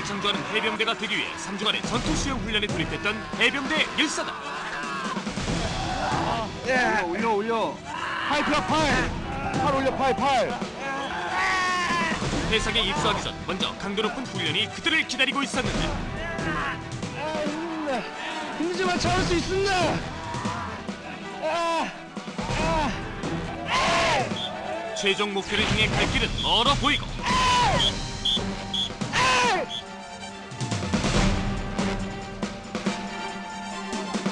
창조하는 해병대가 되기 위해 3주간의 전투 수영 훈련에 돌입했던 해병대 일사단. 올려. 팔 펴, 팔 올려, 팔. 해상에 입수하기 전 먼저 강도 높은 훈련이 그들을 기다리고 있었는데 힘들지만 참을 수 있습니다. 최종 목표를 향해 갈 길은 멀어 보이고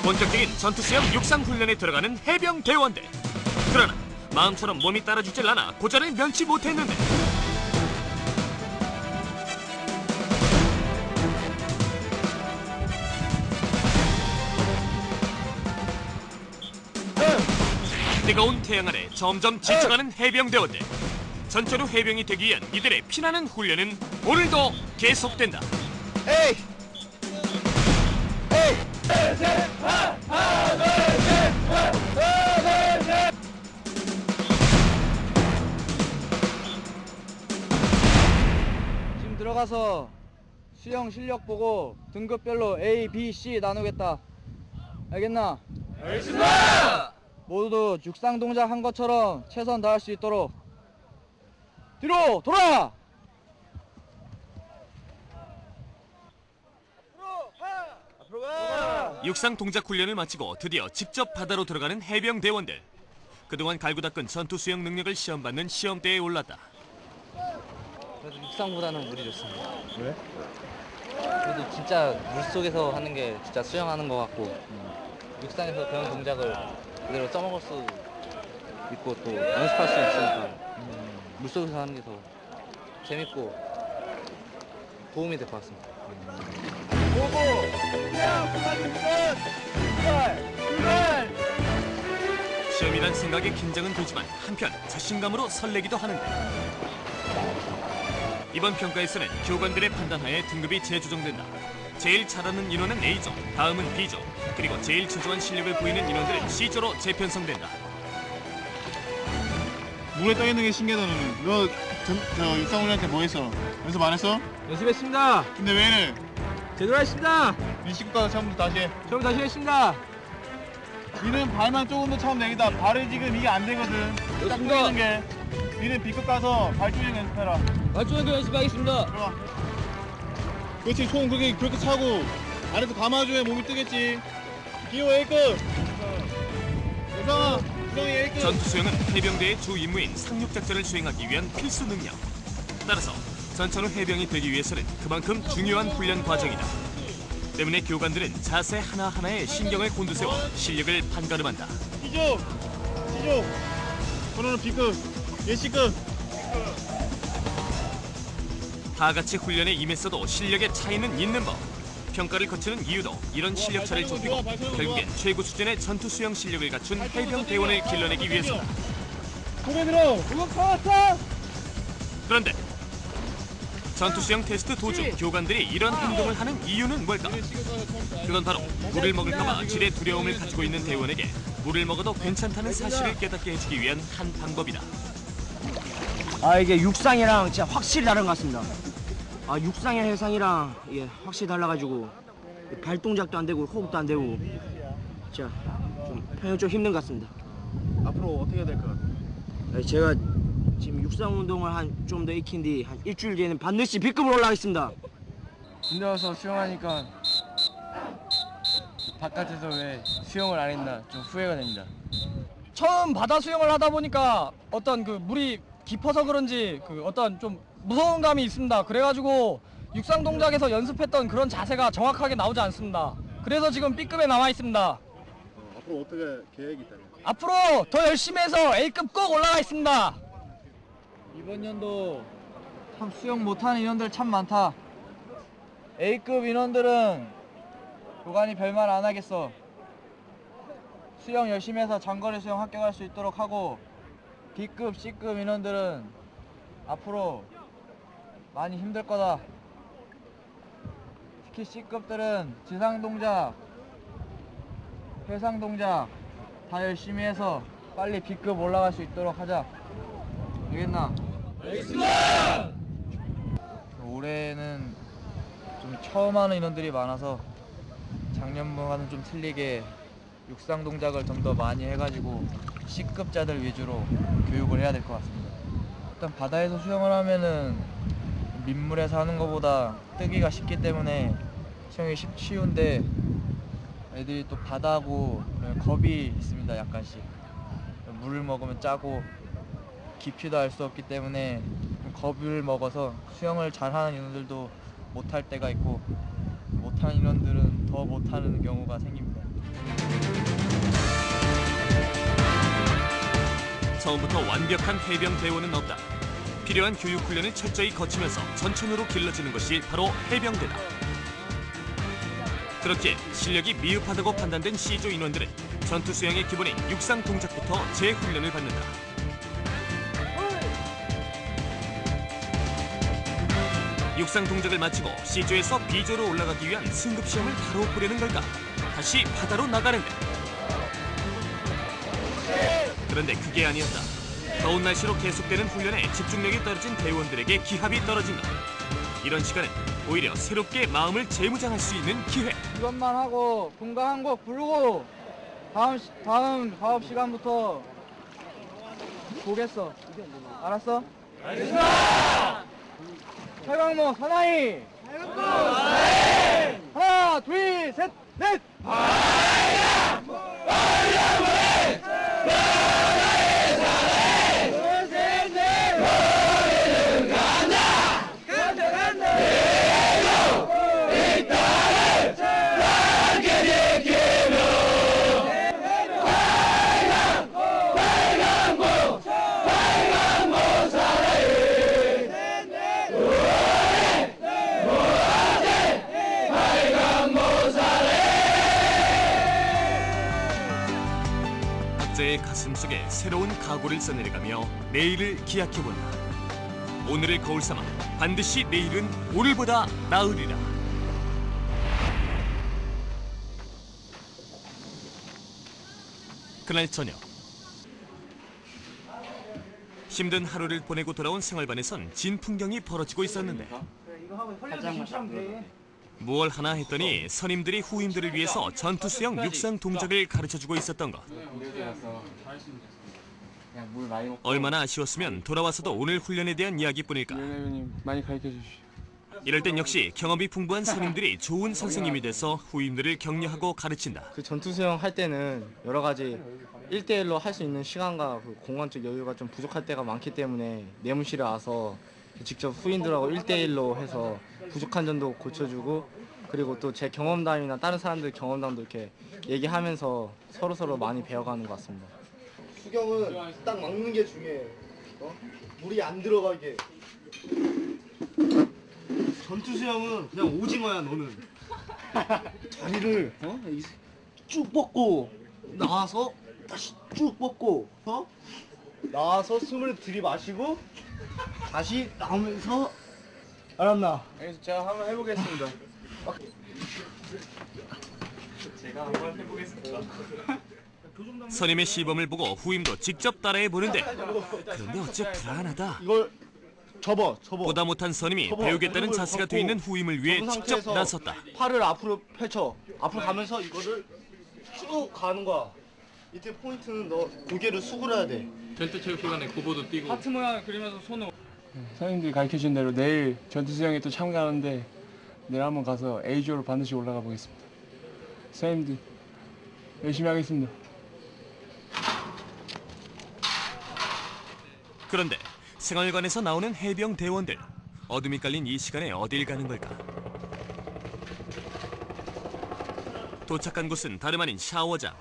본격적인 전투수영 육상 훈련에 들어가는 해병대원들. 그러나 마음처럼 몸이 따라주질 않아 고전을 면치 못했는데 뜨거운 태양 아래 점점 지쳐가는 해병대원들. 전철 후 해병이 되기 위한 이들의 피나는 훈련은 오늘도 계속된다. 에이! 지금 들어가서 수영 실력 보고 등급별로 A, B, C 나누겠다. 알겠나? 알겠습니다! 모두 육상 동작 한 것처럼 최선 다할 수 있도록 뒤로 돌아! 앞으로 가! 육상 동작 훈련을 마치고 드디어 직접 바다로 들어가는 해병대원들. 그동안 갈고 닦은 전투 수영 능력을 시험받는 시험대에 올랐다. 그래도 육상보다는 물이 좋습니다. 왜? 그래도 진짜 물속에서 하는 게 진짜 수영하는 것 같고 육상에서 배운 동작을 그대로 써먹을 수 있고 또 연습할 수 있으니까 물속에서 하는 게 더 재밌고 도움이 될 것 같습니다. 시험이란 생각에 긴장은 되지만 한편 자신감으로 설레기도 하는데 이번 평가에서는 교관들의 판단하에 등급이 재조정된다. 제일 잘하는 인원은 A조, 다음은 B조, 그리고 제일 저조한 실력을 보이는 인원들은 C조로 재편성된다. 물에 떠 있는 게 신기하다. 너는 너 육상훈련 때 뭐 했어? 연습 안 했어? 연습했습니다. 근데 왜 이래? 제대로 했습니다. 네 식구 가서 처음부터 다시 해. 처음 다시 했습니다. 니는 발만 조금 더 차면 되겠다. 발이 지금 이게 안 되거든. 딱 보이는 게. 니는 B급 가서 발 조이는 연습해라. 맞추는 거 연습하겠습니다. 들어와. 그렇지. 총 그렇게 차고 안에서 감아줘야 몸이 뜨겠지. 기호 A급. 여상아, 구성이 A급. 전투 수영은 해병대의 주 임무인 상륙작전을 수행하기 위한 필수 능력. 따라서 전천후 해병이 되기 위해서는 그만큼 중요한 훈련 과정이다. 때문에 교관들은 자세 하나하나에 신경을 곤두세워 실력을 판가름한다. C조. 번호는 B급. 얘 C급. 다 같이 훈련에 임했어도 실력의 차이는 있는 법. 평가를 거치는 이유도 이런 실력 차를 좁히고 결국엔 최고 수준의 전투 수영 실력을 갖춘 해병대원을 길러내기 위해서다. 고개 들어. 이거 파왔어! 그런데 전투 수영 테스트 도중 교관들이 이런 행동을 하는 이유는 뭘까? 그건 바로 물을 먹을까봐 질의 두려움을 가지고 있는 대원에게 물을 먹어도 괜찮다는 사실을 깨닫게 해주기 위한 한 방법이다. 이게 육상이랑 진짜 확실히 다른 것 같습니다. 육상이랑 해상이랑 확실히 달라가지고 발 동작도 안 되고 호흡도 안 되고 진짜 편히 좀 힘든 것 같습니다. 앞으로 어떻게 해야 될 것 같아? 제가 지금 육상 운동을 좀 더 익힌 뒤 한 일주일 뒤에는 반드시 B급으로 올라가겠습니다. 군대 와서 수영하니까 바깥에서 왜 수영을 안 했나 좀 후회가 됩니다. 처음 바다 수영을 하다 보니까 어떤 그 물이 깊어서 그런지 그 어떤 좀 무서운 감이 있습니다. 그래가지고 육상 동작에서 연습했던 그런 자세가 정확하게 나오지 않습니다. 그래서 지금 B급에 남아 있습니다. 앞으로 어떻게 계획이 있다면? 앞으로 더 열심히 해서 A급 꼭 올라가겠습니다. 이번 연도 참 수영 못하는 인원들 참 많다. A급 인원들은 교관이 별말 안 하겠어. 수영 열심히 해서 장거리 수영 합격할 수 있도록 하고 B급, C급 인원들은 앞으로 많이 힘들 거다. 특히 C급들은 지상 동작, 해상 동작 다 열심히 해서 빨리 B급 올라갈 수 있도록 하자. 알겠나? 알겠습니다! 올해는 처음 하는 인원들이 많아서 작년과는 좀 틀리게 육상 동작을 좀 더 많이 해가지고 C급자들 위주로 교육을 해야 될 것 같습니다. 일단 바다에서 수영을 하면은 민물에서 하는 것보다 뜨기가 쉽기 때문에 수영이 쉬운데 애들이 또 바다하고 겁이 있습니다. 약간씩 물을 먹으면 짜고 깊이도 알 수 없기 때문에 겁을 먹어서 수영을 잘하는 인원들도 못할 때가 있고 못하는 인원들은 더 못하는 경우가 생깁니다. 처음부터 완벽한 해병 대원은 없다. 필요한 교육 훈련을 철저히 거치면서 전천후로 길러지는 것이 바로 해병대다. 그렇기에 실력이 미흡하다고 판단된 C조 인원들은 전투 수영의 기본인 육상 동작부터 재훈련을 받는다. 육상 동작을 마치고 C조에서 B조로 올라가기 위한 승급 시험을 바로 보려는 걸까? 다시 바다로 나가는데. 그런데 그게 아니었다. 더운 날씨로 계속되는 훈련에 집중력이 떨어진 대원들에게 기합이 떨어진 것. 이런 시간은 오히려 새롭게 마음을 재무장할 수 있는 기회. 이것만 하고 군가 한 곡 부르고 다음 과업 시간부터 보겠어. 알았어? 알겠습니다. 최강모 사나이. 하나, 둘, 셋, 넷. 각자의 가슴 속에 새로운 각오를 써내려가며 내일을 기약해본다. 오늘을 거울 삼아 반드시 내일은 오늘보다 나으리라. 그날 저녁, 힘든 하루를 보내고 돌아온 생활반에선 진풍경이 벌어지고 있었는데 무얼 하나 했더니 선임들이 후임들을 위해서 전투수영 육상 동작을 가르쳐주고 있었던 것. 얼마나 아쉬웠으면 돌아와서도 오늘 훈련에 대한 이야기뿐일까. 많이 가르쳐 주시오. 이럴 땐 역시 경험이 풍부한 선임들이 좋은 선생님이 돼서 후임들을 격려하고 가르친다. 그 전투 수영 할 때는 여러 가지 1대1로 할 수 있는 시간과 그 공간적 여유가 좀 부족할 때가 많기 때문에 내무실에 와서 직접 후임들하고 1대1로 해서 부족한 점도 고쳐주고, 그리고 또 제 경험담이나 다른 사람들 경험담도 이렇게 얘기하면서 서로 많이 배워가는 것 같습니다. 수경은 딱 막는 게 중요해. 물이 안 들어가게. 전투 수영은 그냥 오징어야 너는. 다리를 쭉 뻗고 나와서 다시 쭉 뻗고 나와서 숨을 들이마시고 다시 나오면서, 알았나? 알겠어. 제가 한번 해보겠습니다. 선임의 시범을 보고 후임도 직접 따라해보는데 그런데 어째 불안하다. 이걸 접어. 보다 못한 선임이 배우겠다는 자세가 돼 있는 후임을 위해 접은 직접 상태에서 나섰다. 팔을 앞으로 펼쳐. 앞으로 가면서 이거를 쭉 가는 거야. 이때 포인트는 너 고개를 수그려야 돼. 전투체육휴관에 고보도 뛰고. 하트 모양 그리면서 손을 선생님들이 가르쳐 준 대로 내일 전투 수영에 또 참가하는데 내일 한번 가서 A조로 반드시 올라가 보겠습니다. 선생님들 열심히 하겠습니다. 그런데 생활관에서 나오는 해병 대원들, 어둠이 깔린 이 시간에 어딜 가는 걸까? 도착한 곳은 다름 아닌 샤워장.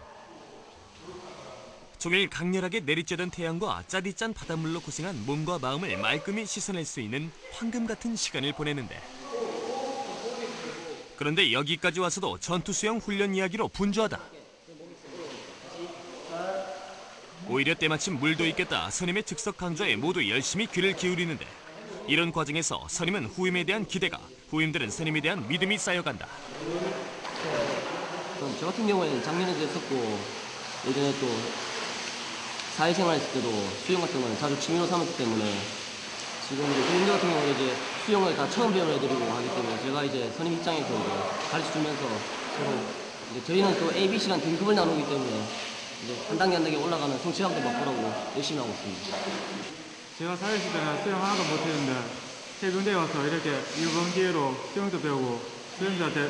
종일 강렬하게 내리쬐던 태양과 짜디짠 바닷물로 고생한 몸과 마음을 말끔히 씻어낼 수 있는 황금 같은 시간을 보내는데, 그런데 여기까지 와서도 전투수영 훈련 이야기로 분주하다. 오히려 때마침 물도 있겠다 선임의 즉석 강조에 모두 열심히 귀를 기울이는데, 이런 과정에서 선임은 후임에 대한 기대가, 후임들은 선임에 대한 믿음이 쌓여간다. 저 같은 경우에는 작년에도 했었고 예전에 또 사회생활 했을 때도 수영 같은 거는 자주 취미로 삼았기 때문에 지금 이제 후임들 같은 경우는 이제 수영을 다 처음 배우는 애들이고 하기 때문에 제가 이제 선임 입장에서 이제 가르쳐주면서 서로 이제 저희는 또 ABC란 등급을 나누기 때문에 이제 한 단계 한 단계 올라가는 성취감도 맛보라고 열심히 하고 있습니다. 제가 사회시 때는 수영 하나도 못했는데 해병대에 와서 이렇게 이번 기회로 수영도 배우고 수영자한테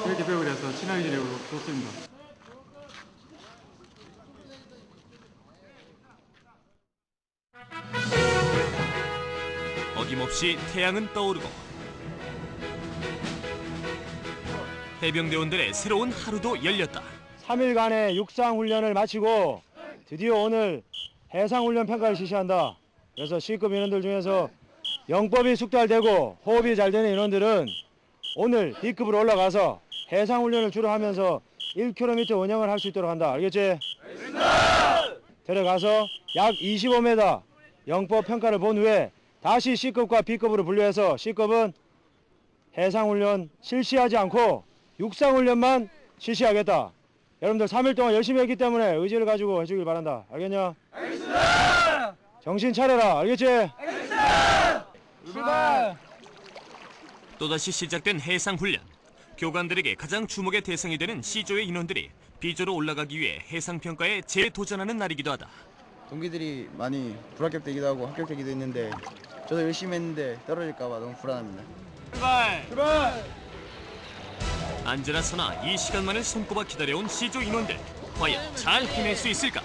이렇게 배우게 돼서 친하게 지내고 좋습니다. 어김없이 태양은 떠오르고 해병대원들의 새로운 하루도 열렸다. 3일간의 육상 훈련을 마치고 드디어 오늘 해상 훈련 평가를 실시한다. 그래서 C급 인원들 중에서 영법이 숙달되고 호흡이 잘 되는 인원들은 오늘 B급으로 올라가서 해상 훈련을 주로 하면서 1km 원형을 할 수 있도록 한다. 알겠지? 들어가서 약 25m 영법 평가를 본 후에 다시 C급과 B급으로 분류해서 C급은 해상 훈련 실시하지 않고 육상 훈련만 실시하겠다. 여러분들 3일 동안 열심히 했기 때문에 의지를 가지고 해주길 바란다. 알겠냐? 알겠습니다. 정신 차려라. 알겠지? 알겠습니다. 출발! 또다시 시작된 해상 훈련. 교관들에게 가장 주목의 대상이 되는 C조의 인원들이 B조로 올라가기 위해 해상 평가에 재도전하는 날이기도 하다. 동기들이 많이 불합격되기도 하고 합격되기도 했는데 저도 열심히 했는데 떨어질까 봐 너무 불안합니다. 출발! 언제나 이 시간만을 손꼽아 기다려온 C조 인원들. 과연 잘 해낼 수 있을까?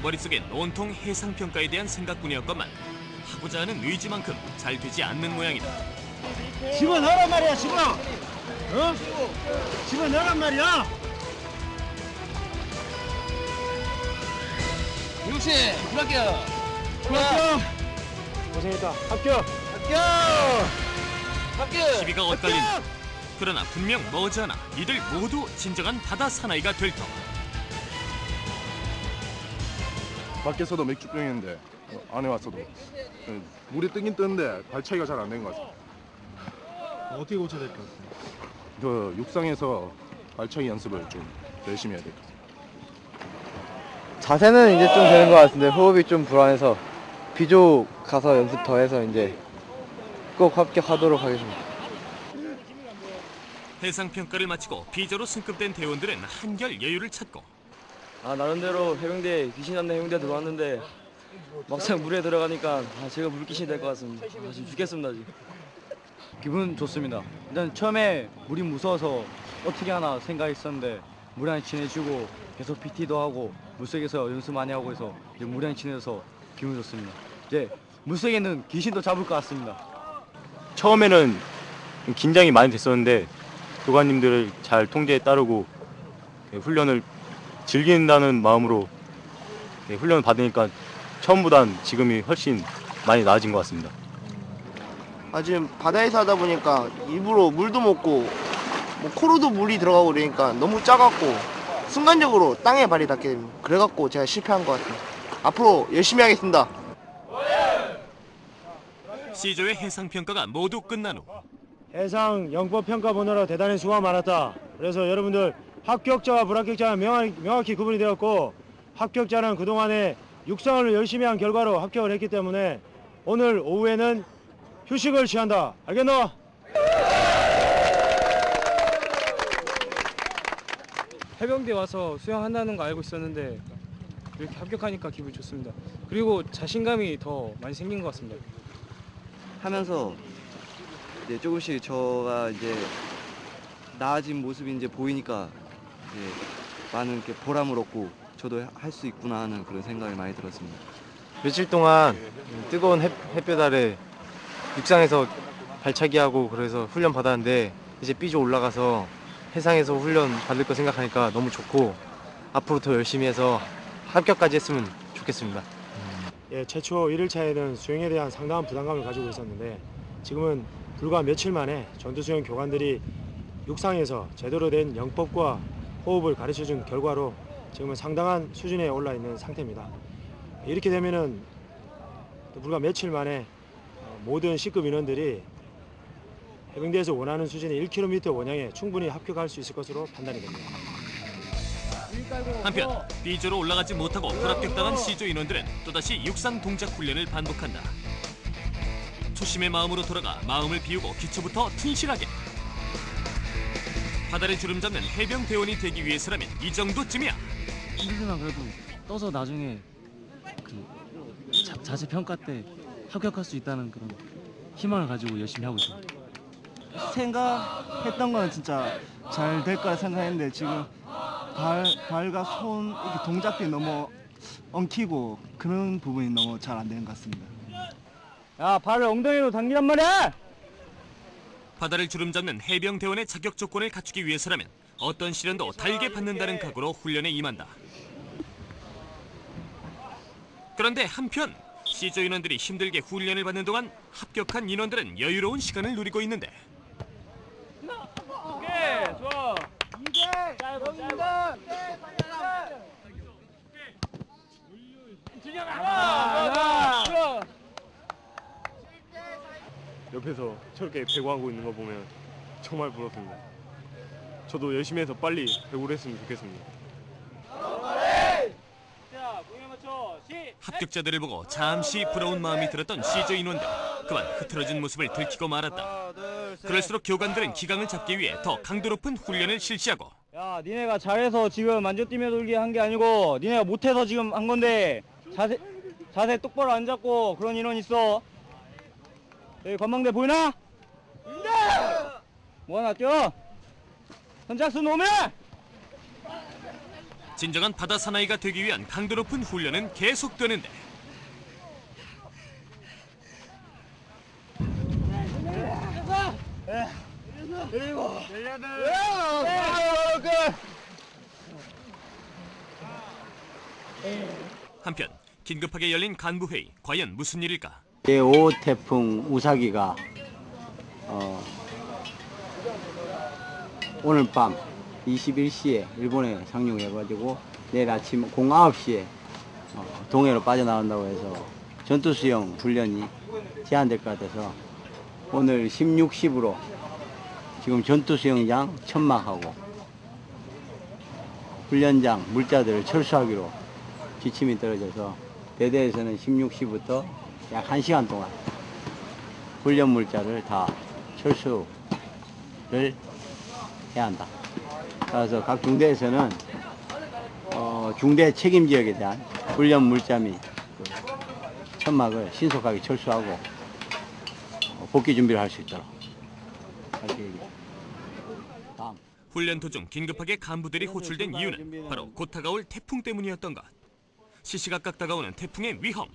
머릿속엔 온통 해상 평가에 대한 생각뿐이었건만 하고자 하는 의지만큼 잘 되지 않는 모양이다. 집어넣으란 말이야, 집어! 어? 집어넣으란 말이야! 유씨 불합격. 합격! 고생했다. 합격! 시비가 엇갈린다. 그러나 분명 머지않아 이들 모두 진정한 바다 사나이가 될 터. 밖에서도 맥주병인데 안에 와서도 물이 뜨긴 뜨는데 발차기가 잘 안 되는 것 같아요. 어떻게 고쳐야 될 것 같아요? 그 육상에서 발차기 연습을 좀 열심히 해야 될 것 같아요. 자세는 이제 좀 되는 것 같은데 호흡이 좀 불안해서 B조 가서 연습 더 해서 이제 꼭 합격하도록 하겠습니다. 해상 평가를 마치고 B조로 승급된 대원들은 한결 여유를 찾고 나름대로 해병대 귀신 잡는 해병대 들어왔는데 막상 물에 들어가니까 제가 물귀신이 될 것 같습니다. 지금 죽겠습니다 지금. 기분 좋습니다. 일단 처음에 물이 무서워서 어떻게 하나 생각했었는데 물 안에 지내주고 계속 PT도 하고 물속에서 연습 많이 하고 해서 이제 물 안에 지내서 기분 좋습니다. 이제 물속에는 귀신도 잡을 것 같습니다. 처음에는 긴장이 많이 됐었는데 교관님들을 잘 통제에 따르고 훈련을 즐긴다는 마음으로 훈련을 받으니까 처음보단 지금이 훨씬 많이 나아진 것 같습니다. 지금 바다에서 하다 보니까 일부러 물도 먹고 뭐 코로도 물이 들어가고 그러니까 너무 작았고 순간적으로 땅에 발이 닿게 됩니다. 그래갖고 제가 실패한 것 같아요. 앞으로 열심히 하겠습니다. C조의 해상 평가가 모두 끝난 후 해상 영법 평가 보느라 대단히 수고가 많았다. 그래서 여러분들 합격자와 불합격자는 명확히 구분이 되었고 합격자는 그동안에 육상을 열심히 한 결과로 합격을 했기 때문에 오늘 오후에는 휴식을 취한다. 알겠노? 해병대 와서 수영한다는 거 알고 있었는데 이렇게 합격하니까 기분이 좋습니다. 그리고 자신감이 더 많이 생긴 것 같습니다. 하면서 이제 조금씩 저가 이제 나아진 모습이 이제 보이니까 이제 많은 이렇게 보람을 얻고 저도 할 수 있구나 하는 그런 생각이 많이 들었습니다. 며칠 동안 뜨거운 햇볕 아래 육상에서 발차기하고 그래서 훈련 받았는데 이제 B조 올라가서 해상에서 훈련 받을 거 생각하니까 너무 좋고 앞으로 더 열심히 해서 합격까지 했으면 좋겠습니다. 최초 1일차에는 수영에 대한 상당한 부담감을 가지고 있었는데 지금은 불과 며칠 만에 전투수영 교관들이 육상에서 제대로 된 영법과 호흡을 가르쳐준 결과로 지금은 상당한 수준에 올라 있는 상태입니다. 이렇게 되면은 불과 며칠 만에 모든 C급 인원들이 해병대에서 원하는 수준의 1km 원양에 충분히 합격할 수 있을 것으로 판단이 됩니다. 한편 B조로 올라가지 못하고 불합격당한 C조 인원들은 또다시 육상 동작 훈련을 반복한다. 초심의 마음으로 돌아가 마음을 비우고 기초부터 튼실하게. 바다를 주름잡는 해병 대원이 되기 위해서라면 이 정도쯤이야. 힘들면 그래도 떠서 나중에 그 자체 평가 때 합격할 수 있다는 그런 희망을 가지고 열심히 하고 있습니다. 생각했던 거는 진짜 잘 될 거라 생각했는데 지금 발과 손 이렇게 동작들이 너무 엉키고 그런 부분이 너무 잘 안 되는 것 같습니다. 야, 발을 엉덩이로 당기란 말이야! 바다를 주름잡는 해병 대원의 자격 조건을 갖추기 위해서라면 어떤 시련도 달게 받는다는 각오로 훈련에 임한다. 그런데 한편 C조 인원들이 힘들게 훈련을 받는 동안 합격한 인원들은 여유로운 시간을 누리고 있는데. 오케이, 좋아. 옆에서 저렇게 배구하고 있는 거 보면 정말 부럽습니다. 저도 열심히 해서 빨리 배구를 했으면 좋겠습니다. 합격자들을 보고 잠시 부러운 마음이 들었던 C조 인원들. 그만 흐트러진 모습을 들키고 말았다. 그럴수록 교관들은 기강을 잡기 위해 더 강도 높은 훈련을 실시하고. 야, 니네가 잘해서 지금 만져뛰며 돌기 한 게 아니고 니네가 못해서 지금 한 건데 자세 똑바로 안 잡고 그런 인원 있어. 여기 관망대 보이나? 뭐 하나 뛰어? 선착순 오면! 진정한 바다 사나이가 되기 위한 강도 높은 훈련은 계속되는데. 한편 긴급하게 열린 간부회의, 과연 무슨 일일까? 제5 태풍 우사기가 오늘 밤 21시에 일본에 상륙해가지고 내일 아침 09시에 동해로 빠져나간다고 해서 전투수영 훈련이 제한될 것 같아서 오늘 16시부로 지금 전투수영장 천막하고 훈련장 물자들을 철수하기로 지침이 떨어져서 대대에서는 16시부터 약 1시간 동안 훈련 물자를 다 철수를 해야 한다. 그래서 각 중대에서는 중대 책임 지역에 대한 훈련 물자 및 천막을 신속하게 철수하고 복귀 준비를 할 수 있도록 다음. 훈련 도중 긴급하게 간부들이 호출된 이유는 바로 곧 다가올 태풍 때문이었던 것. 시시각각 다가오는 태풍의 위험.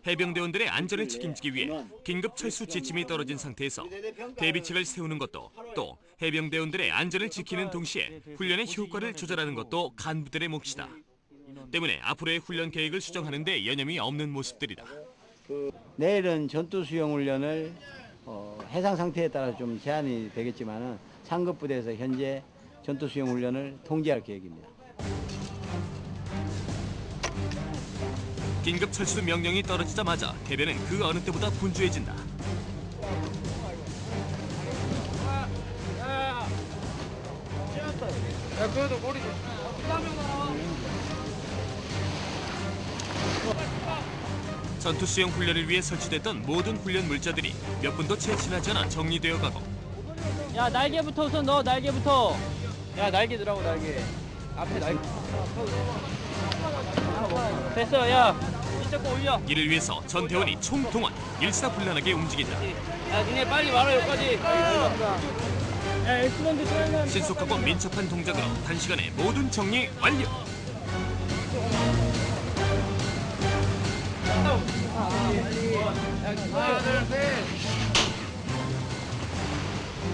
해병대원들의 안전을 책임지기 위해 긴급 철수 지침이 떨어진 상태에서 대비책을 세우는 것도, 또 해병대원들의 안전을 지키는 동시에 훈련의 효과를 조절하는 것도 간부들의 몫이다. 때문에 앞으로의 훈련 계획을 수정하는 데 여념이 없는 모습들이다. 내일은 전투수영 훈련을 해상 상태에 따라 좀 제한이 되겠지만은 상급 부대에서 현재 전투수영 훈련을 통제할 계획입니다. 긴급 철수 명령이 떨어지자마자 해변은 그 어느 때보다 분주해진다. 전투수영 훈련을 위해 설치됐던 모든 훈련 물자들이 몇 분도 채 지나지 않아 정리되어 가고. 야, 날개부터 우선 넣어, 날개부터. 야, 날개 넣으라고, 날개. 앞에 날개. 됐어, 야. 이쪽 올려. 이를 위해서 전 대원이 총동원, 일사불란하게 움직인다. 야, 니네 빨리 와라, 여기까지. 야, 엑스런드 쏘면. 신속하고 민첩한 동작으로 단시간에 모든 정리 완료.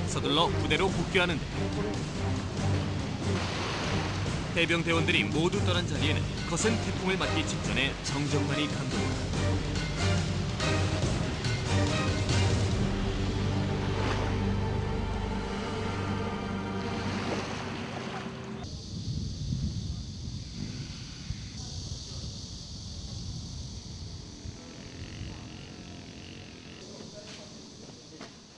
서둘러 부대로 복귀하는데 해병대원들이 모두 떠난 자리에는 거센 태풍을 맞기 직전에 정적만이 감돌다.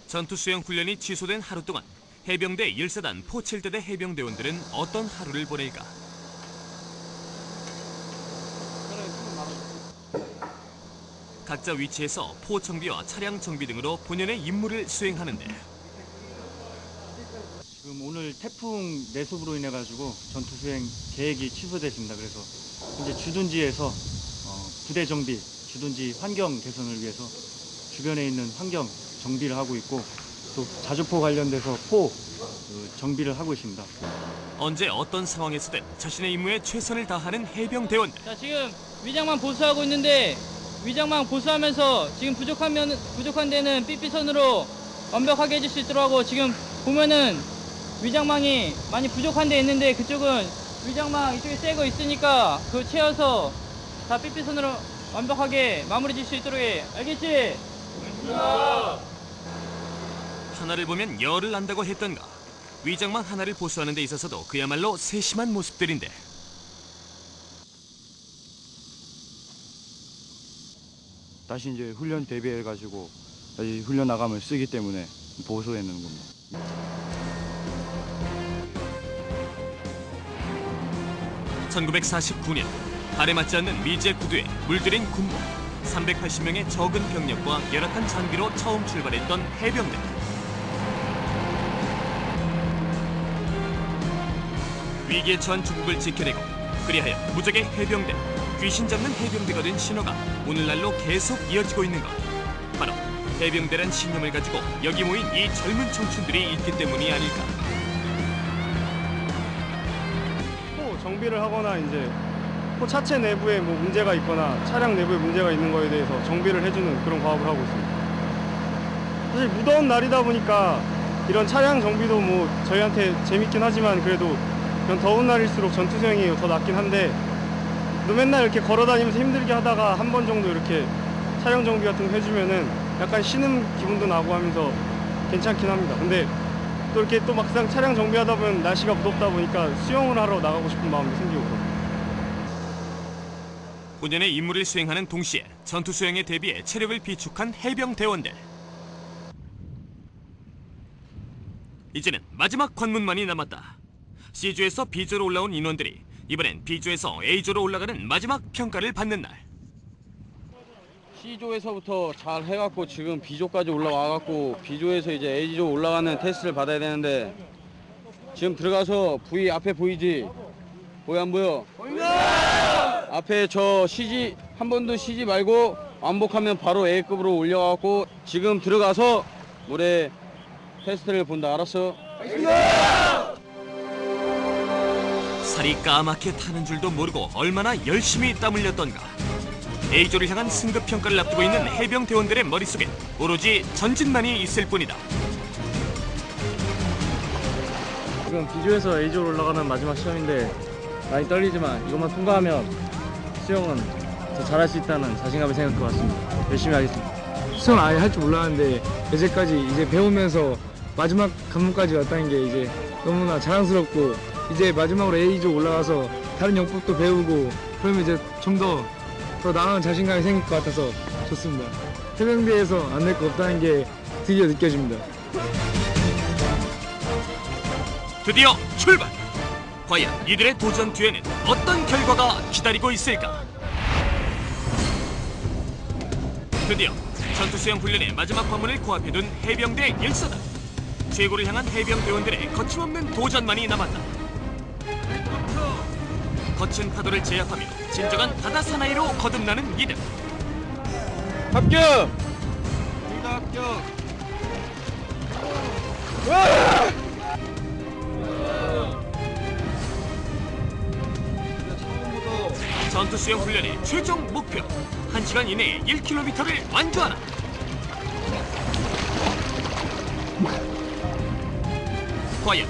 전투수영 훈련이 취소된 하루 동안 해병대 1사단 포7대대 해병대원들은 어떤 하루를 보낼까? 각자 위치에서 포 정비와 차량 정비 등으로 본연의 임무를 수행하는데 지금 오늘 태풍 내습으로 인해 가지고 전투 수행 계획이 취소됐습니다. 그래서 현재 주둔지에서 부대 정비, 주둔지 환경 개선을 위해서 주변에 있는 환경 정비를 하고 있고 또 자주포 관련돼서 포 정비를 하고 있습니다. 언제 어떤 상황에서든 자신의 임무에 최선을 다하는 해병대원들. 자, 지금 위장망 보수하고 있는데 위장망 보수하면서 지금 부족한 데는 삐삐선으로 완벽하게 해줄 수 있도록 하고, 지금 보면은 위장망이 많이 부족한 데 있는데 그쪽은 위장망 이쪽에 새 거 있으니까 그거 채워서 다 삐삐선으로 완벽하게 마무리 질 수 있도록 해. 알겠지? 하나를 보면 열을 난다고 했던가. 위장망 하나를 보수하는 데 있어서도 그야말로 세심한 모습들인데. 다시 이제 훈련 대비해가지고 다시 훈련 나가면 쓰기 때문에 보수해놓는 겁니다. 1949년 발에 맞지 않는 미제 구두에 물들인 군복, 380명의 적은 병력과 열악한 장비로 처음 출발했던 해병대. 위기에 처한 중국을 지켜내고 그리하여 무적의 해병대, 귀신 잡는 해병대가 된 신화가 오늘날로 계속 이어지고 있는 것. 바로 해병대란 신념을 가지고 여기 모인 이 젊은 청춘들이 있기 때문이 아닐까. 포 정비를 하거나 이제 포 차체 내부에 뭐 문제가 있거나 차량 내부에 문제가 있는 거에 대해서 정비를 해주는 그런 과업을 하고 있습니다. 사실 무더운 날이다 보니까 이런 차량 정비도 뭐 저희한테 재밌긴 하지만 그래도 이런 더운 날일수록 전투 수행이 더 낫긴 한데 또 맨날 이렇게 걸어 다니면서 힘들게 하다가 한 번 정도 이렇게 차량 정비 같은 거 해주면은 약간 쉬는 기분도 나고 하면서 괜찮긴 합니다. 근데 또 이렇게 또 막상 차량 정비하다 보면 날씨가 무덥다 보니까 수영을 하러 나가고 싶은 마음이 생기고 그렇고. 본연의 임무를 수행하는 동시에 전투 수행에 대비해 체력을 비축한 해병대원들. 이제는 마지막 관문만이 남았다. C조에서 B조로 올라온 인원들이 이번엔 B조에서 A조로 올라가는 마지막 평가를 받는 날. C조에서부터 잘 해갖고 지금 B조까지 올라와갖고 B조에서 이제 A조 올라가는 테스트를 받아야 되는데 지금 들어가서 V 앞에 보이지? 보여 안 보여? 보인다! 앞에 저 CG 한 번도 쉬지 말고 완복하면 바로 A급으로 올려갖고 지금 들어가서 물에 테스트를 본다. 알았어? 살이 까맣게 타는 줄도 모르고 얼마나 열심히 땀 흘렸던가. A조를 향한 승급 평가를 앞두고 있는 해병대원들의 머릿속엔 오로지 전진만이 있을 뿐이다. 지금 B조에서 A조로 올라가는 마지막 시험인데 많이 떨리지만 이것만 통과하면 수영은 더 잘할 수 있다는 자신감이 생길 것 같습니다. 열심히 하겠습니다. 수영 아예 할 줄 몰랐는데 이제까지 이제 배우면서 마지막 관문까지 왔다는 게 이제 너무나 자랑스럽고 이제 마지막으로 A조 올라가서 다른 영법도 배우고 그러면 이제 좀 더 나은 자신감이 생길 것 같아서 좋습니다. 해병대에서 안 될 거 없다는 게 드디어 느껴집니다. 드디어 출발! 과연 이들의 도전 뒤에는 어떤 결과가 기다리고 있을까? 드디어 전투수영 훈련의 마지막 관문을 코앞에 둔 해병대 일사단. 최고를 향한 해병대원들의 거침없는 도전만이 남았다. 거친 파도를 제압하며 진정한 바다 사나이로 거듭나는 이들. 합격! 둘 다 합격! 전투수영 훈련의 최종 목표 1시간 이내에 1km를 완주하라. 과연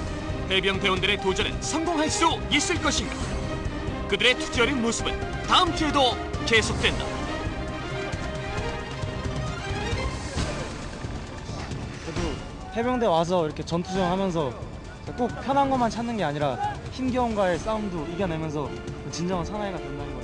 해병대원들의 도전은 성공할 수 있을 것인가? 그들의 투지 어린 모습은 다음 주에도 계속된다. 그래도 해병대 와서 이렇게 전투 수영하면서 꼭 편한 것만 찾는 게 아니라 힘겨움과의 싸움도 이겨내면서 진정한 사나이가 된다는 거.